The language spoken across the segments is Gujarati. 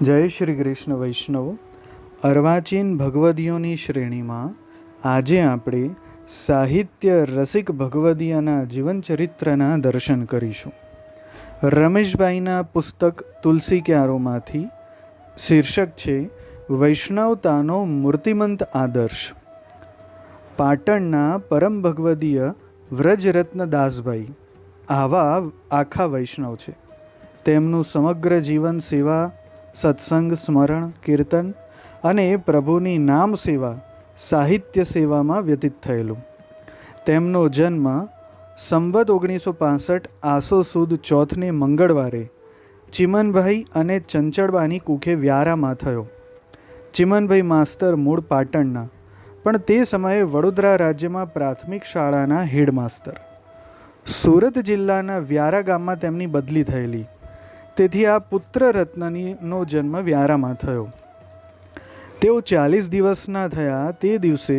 જય શ્રી કૃષ્ણ વૈષ્ણવ. અર્વાચીન ભગવદીઓની શ્રેણીમાં આજે આપણે સાહિત્ય રસિક ભગવદીયના જીવનચરિત્રના દર્શન કરીશું. રમેશભાઈના પુસ્તક તુલસી ક્યારોમાંથી શીર્ષક છે વૈષ્ણવતાનો મૂર્તિમંત આદર્શ. પાટણના પરમ ભગવદીય વ્રજરત્ન દાસભાઈ આવા આખા વૈષ્ણવ છે. તેમનું સમગ્ર જીવન સેવા, સત્સંગ, સ્મરણ, કીર્તન અને પ્રભુની નામ સેવા, સાહિત્ય સેવામાં વ્યતીત થયેલું. તેમનો જન્મ સંવત 1965 આસો સુદ ચોથને મંગળવારે ચિમનભાઈ અને ચંચળબાની કુખે વ્યારામાં થયો. ચિમનભાઈ માસ્તર મૂળ પાટણના, પણ તે સમયે વડોદરા રાજ્યમાં પ્રાથમિક શાળાના હેડમાસ્તર. સુરત જિલ્લાના વ્યારા ગામમાં તેમની બદલી થયેલી, તેથી આ પુત્ર રત્નનો જન્મ વ્યારામાં થયો. તેઓ 40 દિવસના થયા તે દિવસે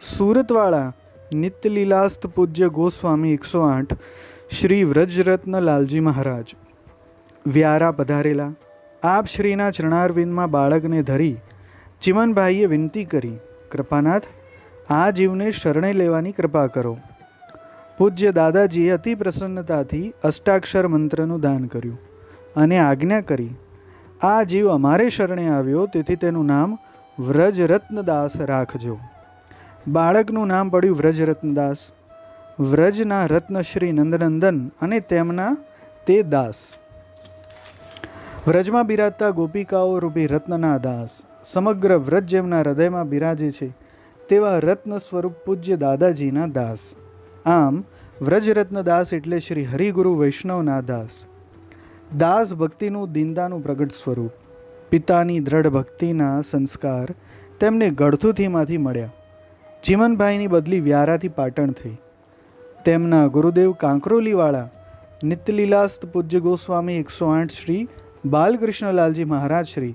સુરતવાળા નિત્યલીલાસ્ત પૂજ્ય ગોસ્વામી 108 શ્રી વ્રજરત્ન લાલજી મહારાજ વ્યારા પધારેલા. આપ શ્રીના ચરણારવિંદમાં બાળકને ધરી ચિમનભાઈએ વિનંતી કરી, કૃપાનાથ, આ જીવને શરણે લેવાની કૃપા કરો. પૂજ્ય દાદાજીએ અતિ પ્રસન્નતાથી અષ્ટાક્ષર મંત્રનું દાન કર્યું અને આજ્ઞા કરી, આ જીવ અમારે શરણે આવ્યો, તેથી તેનું નામ વ્રજરત્નદાસ રાખજો. બાળકનું નામ પડ્યું વ્રજરત્નદાસ. વ્રજના રત્ન શ્રી નંદનંદન અને તેમના તે દાસ. વ્રજમાં બિરાજતા ગોપિકાઓ રૂપી રત્નના દાસ. સમગ્ર વ્રજ જેમના હૃદયમાં બિરાજે છે તેવા રત્ન સ્વરૂપ પૂજ્ય દાદાજીના દાસ. આમ વ્રજરત્નદાસ એટલે શ્રી હરિગુરુ વૈષ્ણવના દાસ. દાસ ભક્તિનું દીનતાનું પ્રગટ સ્વરૂપ. પિતાની દ્રઢ ભક્તિના સંસ્કાર તેમને ગળથુથીમાંથી મળ્યા. ચિમનભાઈની બદલી વ્યારાથી પાટણ થઈ. તેમના ગુરુદેવ કાંકરોલીવાળા નિત્યલીલાસ્ત પૂજ્ય ગોસ્વામી 108 શ્રી બાલકૃષ્ણલાલજી મહારાજ શ્રી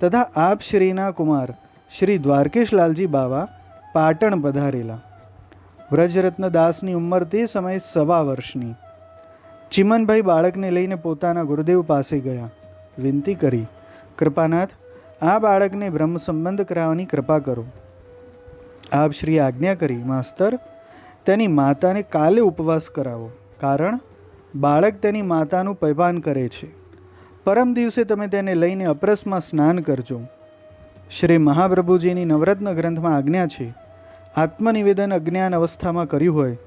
તથા આપ શ્રીના કુમાર શ્રી દ્વારકેશલાલજી બાવા પાટણ પધારેલા. વ્રજરત્નદાસની ઉંમર તે સમયે 1.25 વર્ષની. ચિમનભાઈ બાળકને લઈને પોતાના ગુરુદેવ પાસે ગયા. વિનંતી કરી, કૃપાનાથ, આ બાળકને બ્રહ્મ સંબંધ કરાવવાની કૃપા કરો. આપ શ્રી આજ્ઞા કરી, માસ્તર, તેની માતાને કાલે ઉપવાસ કરાવો, કારણ બાળક તેની માતાનું પૈપાન કરે છે. પરમ દિવસે તમે તેને લઈને અપરસમાં સ્નાન કરજો. શ્રી મહાપ્રભુજીની નવરત્ન ગ્રંથમાં આજ્ઞા છે, આત્મનિવેદન અજ્ઞાન અવસ્થામાં કર્યું હોય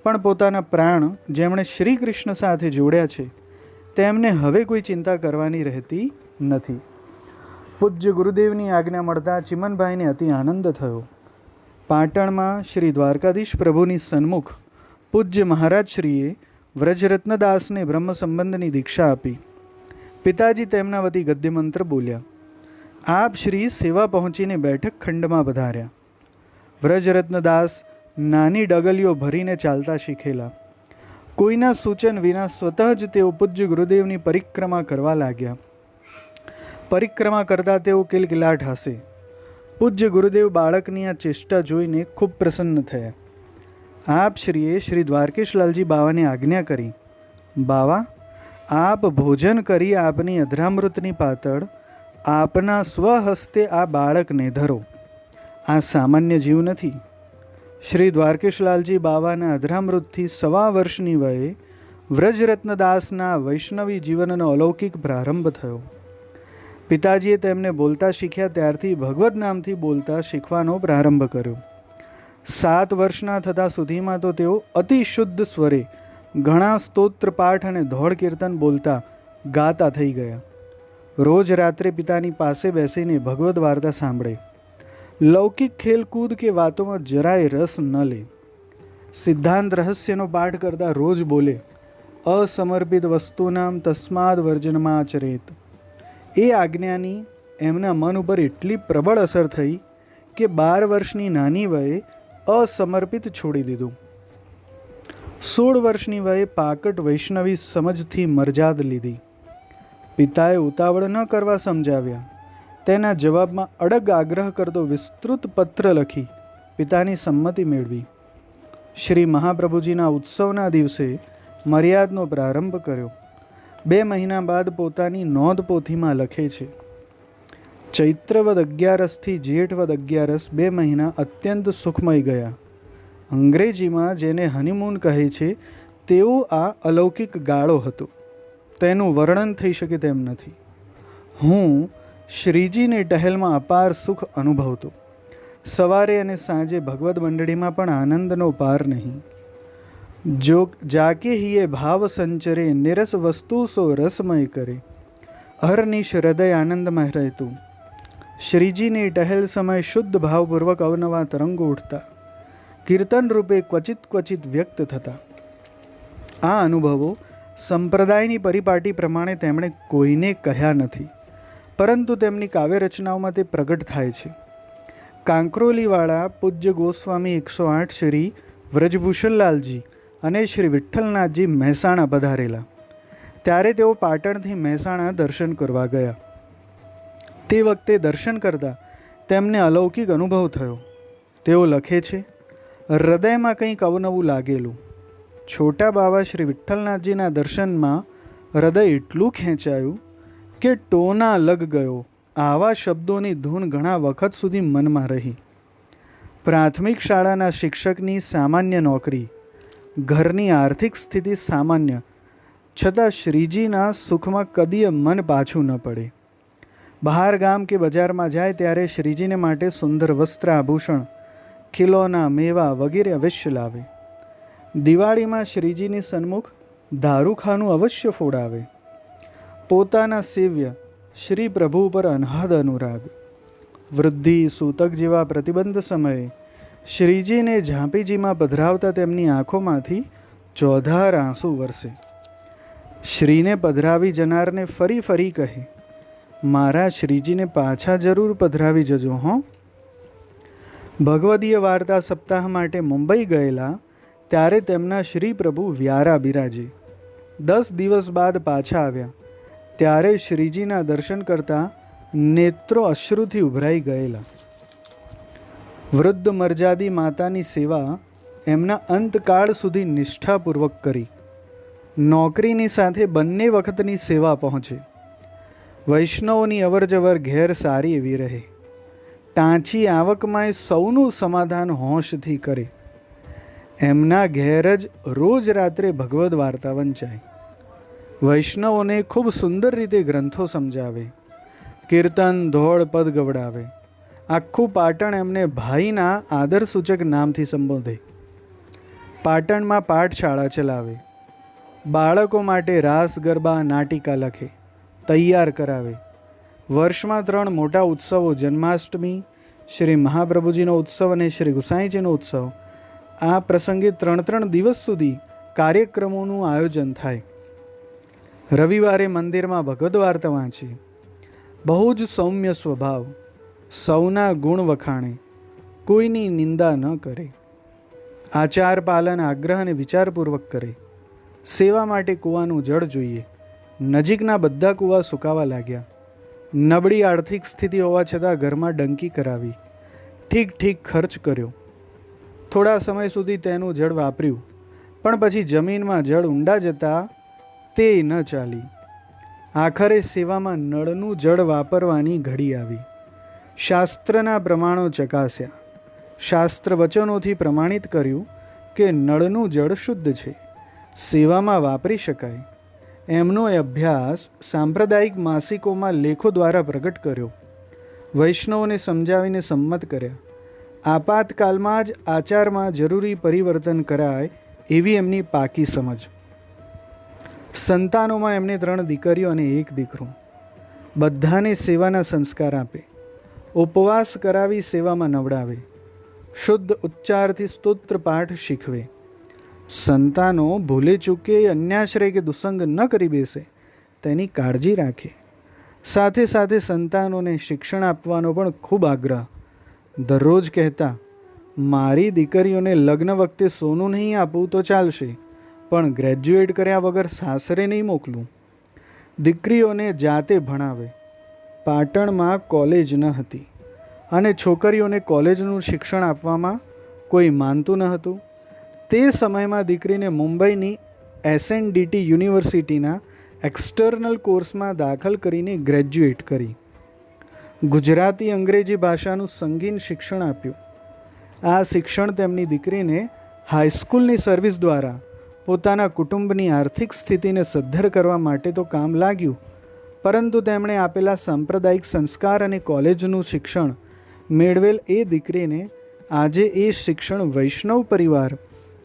પણ પોતાના પ્રાણ જેમણે શ્રી કૃષ્ણ સાથે જોડ્યા છે તેમને હવે કોઈ ચિંતા કરવાની રહેતી નથી. પૂજ્ય ગુરુદેવની આજ્ઞા મળતા ચિમનભાઈને અતિ આનંદ થયો. પાટણમાં શ્રી દ્વારકાધીશ પ્રભુની સન્મુખ પૂજ્ય મહારાજ શ્રીએ વ્રજરત્નદાસને બ્રહ્મ સંબંધની દીક્ષા આપી. પિતાજી તેમના વતી ગદ્યમંત્ર બોલ્યા. આપ શ્રી સેવા પહોંચીને બેઠક ખંડમાં પધાર્યા. વ્રજરત્નદાસ નાની ડગલીઓ ભરીને ચાલતા શીખેલા. કોઈના સૂચન વિના સ્વતઃ જ તેઓ પૂજ્ય ગુરુદેવની પરિક્રમા કરવા લાગ્યા. પરિક્રમા કરતા તેઓ કિલકિલાટ હસે. પૂજ્ય ગુરુદેવ બાળકની આ ચેષ્ટા જોઈને ખૂબ પ્રસન્ન થયા. આપ શ્રીએ શ્રી દ્વારકેશલાલજી બાવાને આજ્ઞા કરી, બાવા, આપ ભોજન કરી આપની અધરામૃતની પાતળ આપના સ્વહસ્તે આ બાળકને ધરો. આ સામાન્ય જીવ નથી. શ્રી દ્વારકેશલાલજી બાવાના અધરામૃતથી 1.25 વર્ષની વયે વ્રજરત્નદાસના વૈષ્ણવી જીવનનો અલૌકિક પ્રારંભ થયો. પિતાજીએ તેમને બોલતા શીખ્યા ત્યારથી ભગવદ નામથી બોલતા શીખવાનો પ્રારંભ કર્યો. 7 વર્ષના થતાં સુધીમાં તો તેઓ અતિ શુદ્ધ સ્વરે ઘણા સ્તોત્ર પાઠ અને ધોળ કીર્તન બોલતા ગાતા થઈ ગયા. રોજ રાત્રે પિતાની પાસે બેસીને ભગવદ વાર્તા સાંભળે. લૌકિક ખેલકૂદ કે વાતોમાં જરાય રસ ન લે. સિદ્ધાંત રહસ્યનો પાઠ કરતા રોજ બોલે, અસમર્પિત વસ્તુનામ તસ્માદ વર્જનમાચરેત. એ આજ્ઞાની એમના મન ઉપર એટલી પ્રબળ અસર થઈ કે 12 વર્ષની નાની વયે અસમર્પિત છોડી દીધું. 16 વર્ષની વયે પાકટ વૈષ્ણવી સમજથી મરજાદ લીધી. પિતાએ ઉતાવળ ન કરવા સમજાવ્યા. તેના જવાબમાં અડગ આગ્રહ કરતો વિસ્તૃત પત્ર લખી પિતાની સંમતિ મેળવી. શ્રી મહાપ્રભુજીના ઉત્સવના દિવસે મર્યાદનો પ્રારંભ કર્યો. 2 મહિના બાદ પોતાની નોંધ પોથીમાં લખે છે, ચૈત્રવદ 11થી જેઠવદ 11 2 મહિના અત્યંત સુખમય ગયા. અંગ્રેજીમાં જેને હનીમૂન કહે છે તેવો આ અલૌકિક ગાળો હતો. તેનું વર્ણન થઈ શકે તેમ નથી. હું શ્રીજીની ટહેલમાં અપાર સુખ અનુભવતો. સવારે અને સાંજે ભગવદ મંડળીમાં પણ આનંદનો પાર નહીં. જો જાકે હિએ ભાવ સંચરે નિરસ વસ્તુ સો રસમય કરે. અહર્નિશ હૃદય આનંદમાં રહેતું. શ્રીજીની ટહેલ સમય શુદ્ધ ભાવપૂર્વક અવનવા તરંગો ઉઠતા, કીર્તન રૂપે ક્વચિત વ્યક્ત થતા. આ અનુભવો સંપ્રદાયની પરિપાટી પ્રમાણે તેમણે કોઈને કહ્યા નથી, પરંતુ તેમની કાવ્ય રચનાઓમાં તે પ્રગટ થાય છે. કાંકરોલીવાળા પૂજ્ય ગોસ્વામી 108 શ્રી વ્રજભૂષણલાલજી અને શ્રી વિઠ્ઠલનાથજી મહેસાણા પધારેલા. ત્યારે તેઓ પાટણથી મહેસાણા દર્શન કરવા ગયા. તે વખતે દર્શન કરતાં તેમને અલૌકિક અનુભવ થયો. તેઓ લખે છે, હૃદયમાં કંઈક અવનવું લાગેલું. છોટા બાવા શ્રી વિઠ્ઠલનાથજીના દર્શનમાં હૃદય એટલું ખેંચાયું કે ટોના લગ ગયો. આવા શબ્દોની ધૂન ઘણા વખત સુધી મનમાં રહી. પ્રાથમિક શાળાના શિક્ષકની સામાન્ય નોકરી, ઘરની આર્થિક સ્થિતિ સામાન્ય, છતાં શ્રીજીના સુખમાં કદીય મન પાછું ન પડે. બહાર ગામ કે બજારમાં જાય ત્યારે શ્રીજીને માટે સુંદર વસ્ત્ર આભૂષણ, ખીલોના, મેવા વગેરે અવશ્ય લાવે. દિવાળીમાં શ્રીજીની સન્મુખ દારૂખાનું અવશ્ય ફોડાવે. પોતાના સેવ્ય શ્રી પ્રભુ પર અનહદ અનુરાગ. વૃદ્ધિ, સૂતક જેવા પ્રતિબંધ સમયે શ્રીજીને ઝાંપીજીમાં પધરાવતા તેમની આંખોમાંથી ચોધાર આંસુ વરસે. શ્રીને પધરાવી જનારને ફરી ફરી કહે, મારા શ્રીજીને પાછા જરૂર પધરાવી જજો હો. ભગવદીય વાર્તા સપ્તાહ માટે મુંબઈ ગયેલા ત્યારે તેમના શ્રી પ્રભુ વ્યારા બિરાજે. 10 દિવસ બાદ પાછા આવ્યા ત્યારે શ્રીજીના દર્શન કરતાં નેત્રો અશ્રુથી ઉભરાઈ ગયેલા. વૃદ્ધ મરજાદી માતાની સેવા એમના અંતકાળ સુધી નિષ્ઠાપૂર્વક કરી. નોકરીની સાથે બંને વખતની સેવા પહોંચે. વૈષ્ણવોની અવરજવર ઘેર સારી એવી રહે. ટાંચી આવકમાંય સૌનું સમાધાન હોંશથી કરે. એમના ઘેર જ રોજ રાત્રે ભગવદ્ વાર્તા વંચાય. વૈષ્ણવોને ખૂબ સુંદર રીતે ગ્રંથો સમજાવે. કીર્તન, ધોળ, પદ ગવડાવે. આખું પાટણ એમને ભાઈના આદરસૂચક નામથી સંબોધે. પાટણમાં પાઠશાળા ચલાવે. બાળકો માટે રાસ, ગરબા, નાટિકા લખે, તૈયાર કરાવે. વર્ષમાં 3 મોટા ઉત્સવો, જન્માષ્ટમી, શ્રી મહાપ્રભુજીનો ઉત્સવ અને શ્રી ગુસાઈજીનો ઉત્સવ. આ પ્રસંગે 3 દિવસ સુધી કાર્યક્રમોનું આયોજન થાય. રવિવારે મંદિરમાં ભગવદ્ વાર્તા વાંચી. બહુ જ સૌમ્ય સ્વભાવ, સૌના ગુણ વખાણે, કોઈની નિંદા ન કરે. આચાર પાલન આગ્રહ અને વિચારપૂર્વક કરે. સેવા માટે કૂવાનું જળ જોઈએ. નજીકના બધા કૂવા સુકાવા લાગ્યા. નબળી આર્થિક સ્થિતિ હોવા છતાં ઘરમાં ડંકી કરાવી. ઠીક ખર્ચ કર્યો. થોડા સમય સુધી તેનું જળ વાપર્યું, પણ પછી જમીનમાં જળ ઊંડા જતાં તે ન ચાલી. આખરે સેવામાં નળનું જળ વાપરવાની ઘડી આવી. શાસ્ત્રના પ્રમાણો ચકાસ્યા. શાસ્ત્ર વચનોથી પ્રમાણિત કર્યું કે નળનું જળ શુદ્ધ છે, સેવામાં વાપરી શકાય. એમનો અભ્યાસ સાંપ્રદાયિક માસિકોમાં લેખો દ્વારા પ્રગટ કર્યો. વૈષ્ણવોને સમજાવીને સંમત કર્યા. આપાતકાલમાં જ આચારમાં જરૂરી પરિવર્તન કરાય એવી એમની પાકી સમજ. સંતાનોમાં એમને 3 દીકરીઓ અને 1 દીકરો. બધાને સેવાના સંસ્કાર આપે. ઉપવાસ કરાવી સેવામાં નવડાવે. શુદ્ધ ઉચ્ચારથી સ્તોત્ર પાઠ શીખવે. સંતાનો ભૂલે ચૂકે અન્યાશ્રય કે દુસંગ ન કરી બેસે તેની કાળજી રાખે. સાથે સાથે સંતાનોને શિક્ષણ આપવાનો પણ ખૂબ આગ્રહ. દરરોજ કહેતા, મારી દીકરીઓને લગ્ન વખતે સોનું નહીં આપવું તો ચાલશે, પણ ગ્રેજ્યુએટ કર્યા વગર સાસરે નહીં મોકલું. દીકરીઓને જાતે ભણાવે. પાટણમાં કોલેજ ન હતી અને છોકરીઓને કોલેજનું શિક્ષણ આપવામાં કોઈ માનતું ન હતું. તે સમયમાં દીકરીને મુંબઈની SNDT યુનિવર્સિટીના એક્સટર્નલ કોર્સમાં દાખલ કરીને ગ્રેજ્યુએટ કરી. ગુજરાતી અંગ્રેજી ભાષાનું સંગીન શિક્ષણ આપ્યું. આ શિક્ષણ તેમની દીકરીને હાઈસ્કૂલની સર્વિસ દ્વારા પોતાના કુટુંબની આર્થિક સ્થિતિને સદ્ધર કરવા માટે તો કામ લાગ્યું, પરંતુ તેમણે આપેલા સાંપ્રદાયિક સંસ્કાર અને કોલેજનું શિક્ષણ મેળવેલ એ દીકરીને આજે એ શિક્ષણ વૈષ્ણવ પરિવાર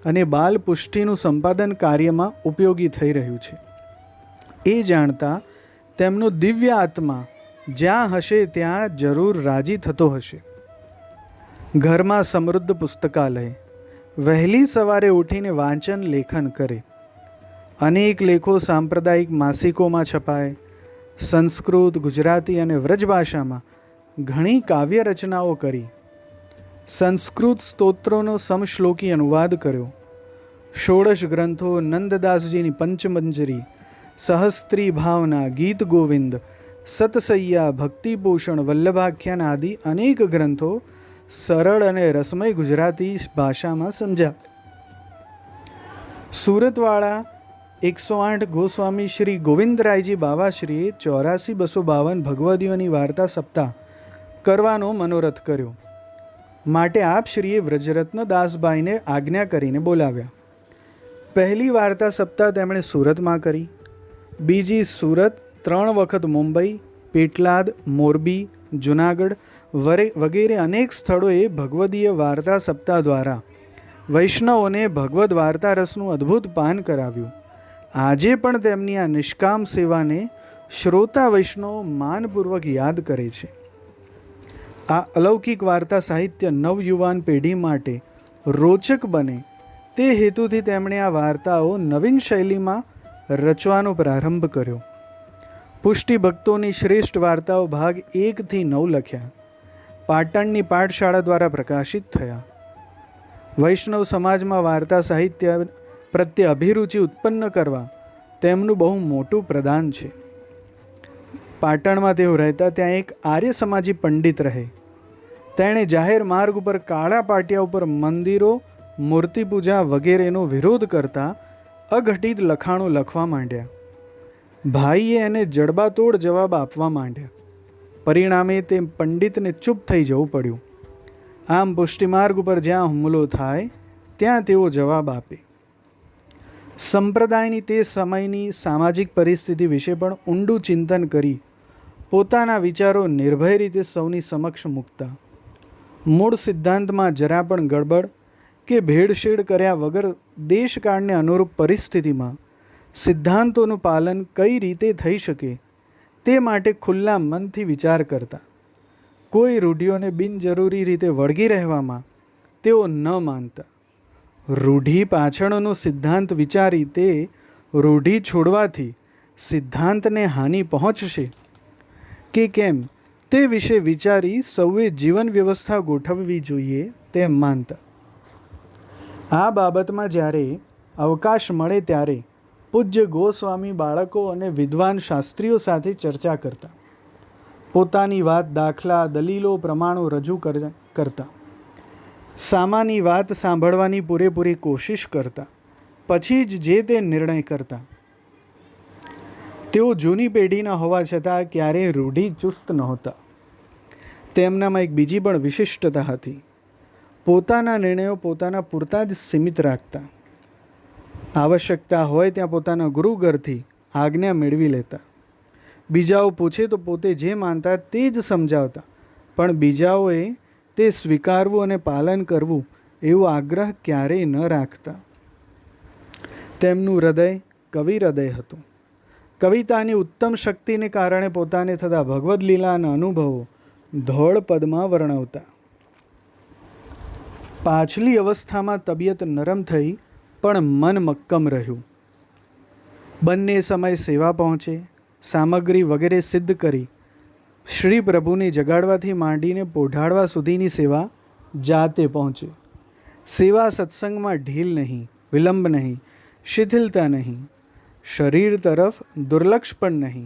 અને બાલ પુષ્ટિનું સંપાદન કાર્યમાં ઉપયોગી થઈ રહ્યું છે. એ જાણતા તેમનો દિવ્ય આત્મા જ્યાં હશે ત્યાં જરૂર રાજી થતો હશે. ઘરમાં સમૃદ્ધ પુસ્તકાલય, વહેલી સવારે ઉઠીને વાંચન લેખન કરે. અનેક લેખો સાંપ્રદાયિક માસિકોમાં છપાય. સંસ્કૃત, ગુજરાતી અને વ્રજ ભાષામાં ઘણી કાવ્ય રચનાઓ કરી. સંસ્કૃત સ્તોત્રોનો સમશ્લોકી અનુવાદ કર્યો. ષોડશ ગ્રંથો, નંદદાસજીની પંચમંજરી, સહસ્ત્રી ભાવના, ગીત ગોવિંદ, સતસૈયા, ભક્તિભૂષણ, વલ્લભાખ્યાન આદિ અનેક ગ્રંથો સરળ અને રસમય ગુજરાતી ભાષામાં સમજ્યા. સુરતવાળા 108 ગોસ્વામી શ્રી ગોવિંદરાયજી બાવાશ્રીએ 84,252 ભગવદીઓની વાર્તા સપ્તાહ કરવાનો મનોરથ કર્યો. માટે આપશ્રીએ વ્રજરત્ન દાસભાઈને આજ્ઞા કરીને બોલાવ્યા. પહેલી વાર્તા સપ્તાહ તેમણે સુરતમાં કરી, બીજી સુરત, 3 વખત મુંબઈ, પેટલાદ, મોરબી, જુનાગઢ વગેરે અનેક સ્થળોએ ભગવદીય વાર્તા સપ્તાહ દ્વારા વૈષ્ણવોને ભગવદ્ વાર્તા રસનું અદ્ભુત પાન કરાવ્યું. આજે પણ તેમની આ નિષ્કામ સેવાને શ્રોતા વૈષ્ણવો માનપૂર્વક યાદ કરે છે. આ અલૌકિક વાર્તા સાહિત્ય નવયુવાન પેઢી માટે રોચક બને તે હેતુથી તેમણે આ વાર્તાઓ નવીન શૈલીમાં રચવાનો પ્રારંભ કર્યો. પુષ્ટિ ભક્તોની શ્રેષ્ઠ વાર્તાઓ ભાગ 1 થી 9 લખ્યા. પાટણની પાઠશાળા દ્વારા પ્રકાશિત થયા. વૈષ્ણવ સમાજમાં વાર્તા સાહિત્ય પ્રત્યે અભિરુચિ ઉત્પન્ન કરવા તેમનું બહુ મોટું પ્રદાન છે. પાટણમાં તેઓ રહેતા ત્યાં એક આર્ય સમાજી પંડિત રહે. તેણે જાહેર માર્ગ ઉપર કાળા પાટિયા ઉપર મંદિરો, મૂર્તિ પૂજા વગેરેનો વિરોધ કરતા અઘટિત લખાણો લખવા માંડ્યા. ભાઈએ એને જડબાતોડ જવાબ આપવા માંડ્યા. પરિણામે તે પંડિતને ચૂપ થઈ જવું પડ્યું. આમ પુષ્ટિમાર્ગ ઉપર જ્યાં હુમલો થાય ત્યાં તેઓ જવાબ આપે. સંપ્રદાયની તે સમયની સામાજિક પરિસ્થિતિ વિશે પણ ઊંડું ચિંતન કરી પોતાના વિચારો નિર્ભય રીતે સૌની સમક્ષ મૂકતા. મૂળ સિદ્ધાંતમાં જરા પણ ગડબડ કે ભેળસેળ કર્યા વગર દેશકાળને અનુરૂપ પરિસ્થિતિમાં સિદ્ધાંતોનું પાલન કઈ રીતે થઈ શકે તે માટે ખુલ્લા મનથી વિચાર કરતા. કોઈ રૂઢિઓને બિનજરૂરી રીતે વળગી રહેવામાં તેઓ ન માનતા. રૂઢિ પાછળનો સિદ્ધાંત વિચારી તે રૂઢિ છોડવાથી સિદ્ધાંતને હાનિ પહોંચશે કે કેમ તે વિશે વિચારી સૌએ જીવન વ્યવસ્થા ગોઠવવી જોઈએ તેમ માનતા. આ બાબતમાં જ્યારે અવકાશ મળે ત્યારે પૂજ્ય ગોસ્વામી બાળકો અને વિદ્વાન શાસ્ત્રીઓ સાથે ચર્ચા કરતા. પોતાની વાત, દાખલા, દલીલો, પ્રમાણો રજૂ કરતા. સામાની વાત સાંભળવાની પૂરેપૂરી કોશિશ કરતા. પછી જ જે તે નિર્ણય કરતા. તેઓ જૂની પેઢીના હોવા છતાં ક્યારેય રૂઢિચુસ્ત નહોતા. તેમનામાં એક બીજી પણ વિશિષ્ટતા હતી. પોતાના નિર્ણયો પોતાના પૂરતા જ સીમિત રાખતા. આવશ્યકતા હોય ત્યાં પોતાના ગુરુ ઘરથી આજ્ઞા મેળવી લેતા. બીજાઓ પૂછે તો પોતે જે માનતા તે જ સમજાવતા, પણ બીજાઓએ તે સ્વીકારવું અને પાલન કરવું એવો આગ્રહ ક્યારેય ન રાખતા. તેમનું હૃદય કવિ હૃદય હતું. કવિતાની ઉત્તમ શક્તિને કારણે પોતાને થતા ભગવદ્ લીલાના અનુભવો ધોળ પદમાં વર્ણવતા. પાછલી અવસ્થામાં તબિયત નરમ થઈ પણ મન મક્કમ રહ્યું. બંને સમય સેવા પહોંચે, સામગ્રી વગેરે સિદ્ધ કરી શ્રી પ્રભુને જગાડવાથી માંડીને પોઢાડવા સુધીની સેવા જાતે પહોંચે. સેવા સત્સંગમાં ઢીલ નહીં, વિલંબ નહીં, શિથિલતા નહીં, શરીર તરફ દુર્લક્ષ પણ નહીં.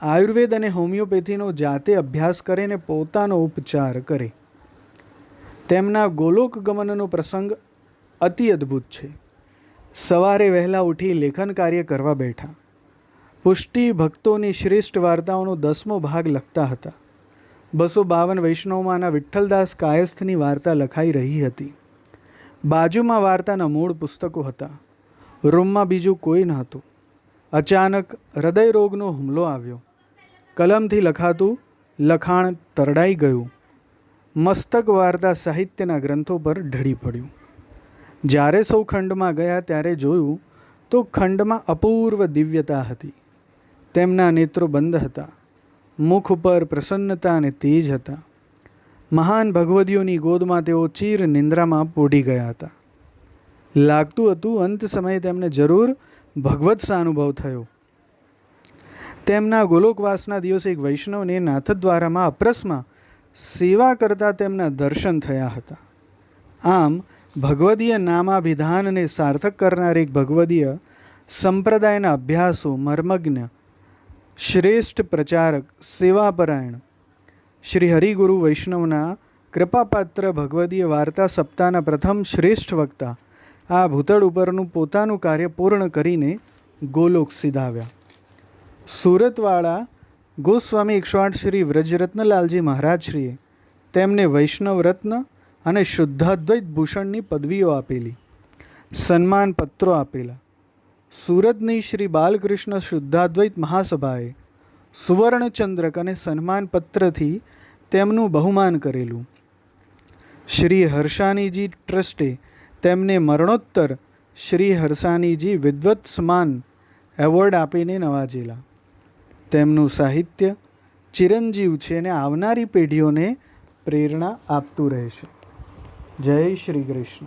આયુર્વેદ અને હોમિયોપેથીનો જાતે અભ્યાસ કરે ને પોતાનો ઉપચાર કરે. તેમના ગોલોક ગમનનો પ્રસંગ અતિ અદ્ભુત છે. સવારે વહેલા ઉઠી લેખન કાર્ય કરવા બેઠા. પુષ્ટિ ભક્તોની શ્રેષ્ઠ વાર્તાઓનો 10મો ભાગ લખતા હતા. 252 વૈષ્ણવમાંના વિઠ્ઠલદાસ કાયસ્થની વાર્તા લખાઈ રહી હતી. બાજુમાં વાર્તાના મૂળ પુસ્તકો હતા. રૂમમાં બીજું કોઈ ન હતું. અચાનક હૃદયરોગનો હુમલો આવ્યો. કલમથી લખાતું લખાણ તરડાઈ ગયું. મસ્તક વાર્તા સાહિત્યના ગ્રંથો પર ઢળી પડ્યું. જ્યારે સૌ ખંડમાં ગયા ત્યારે જોયું તો ખંડમાં અપૂર્વ દિવ્યતા હતી. તેમના નેત્રો બંધ હતા. મુખ ઉપર પ્રસન્નતા અને તેજ હતા. મહાન ભગવદીઓની ગોદમાં તેઓ ચીર નિંદ્રામાં પોઢી ગયા હતા. લાગતું હતું અંત સમયે તેમને જરૂર ભગવત સાનુભવ થયો. તેમના ગોલોકવાસના દિવસે એક વૈષ્ણવને નાથદ્વારામાં અપરસમાં સેવા કરતા તેમના દર્શન થયા હતા. આમ ભગવદીય નામાભિધાનને સાર્થક કરનાર એક ભગવદીય સંપ્રદાયના અભ્યાસો, મર્મજ્ઞ, શ્રેષ્ઠ પ્રચારક, સેવાપરાયણ શ્રી હરિગુરુ વૈષ્ણવના કૃપાપાત્ર ભગવદીય વાર્તા સપ્તાહના પ્રથમ શ્રેષ્ઠ વક્તા આ ભૂતળ ઉપરનું પોતાનું કાર્ય પૂર્ણ કરીને ગોલોક સીધાવ્યા. સુરતવાળા ગોસ્વામી 108 શ્રી વ્રજરત્નલાલજી મહારાજશ્રીએ તેમને વૈષ્ણવ રત્ન અને શુદ્ધાદ્વૈત ભૂષણની પદવીઓ આપેલી, સન્માન પત્રો આપેલા. સુરતની શ્રી બાલકૃષ્ણ શુદ્ધાદ્વૈત મહાસભાએ સુવર્ણચંદ્રક અને સન્માનપત્રથી તેમનું બહુમાન કરેલું. શ્રી હર્ષાનીજી ટ્રસ્ટે તેમને મરણોત્તર શ્રી હર્ષાનીજી વિદ્વત સન્માન એવોર્ડ આપીને નવાજેલા. તેમનું સાહિત્ય ચિરંજીવ છે અને આવનારી પેઢીઓને પ્રેરણા આપતું રહેશે. જય શ્રી કૃષ્ણ.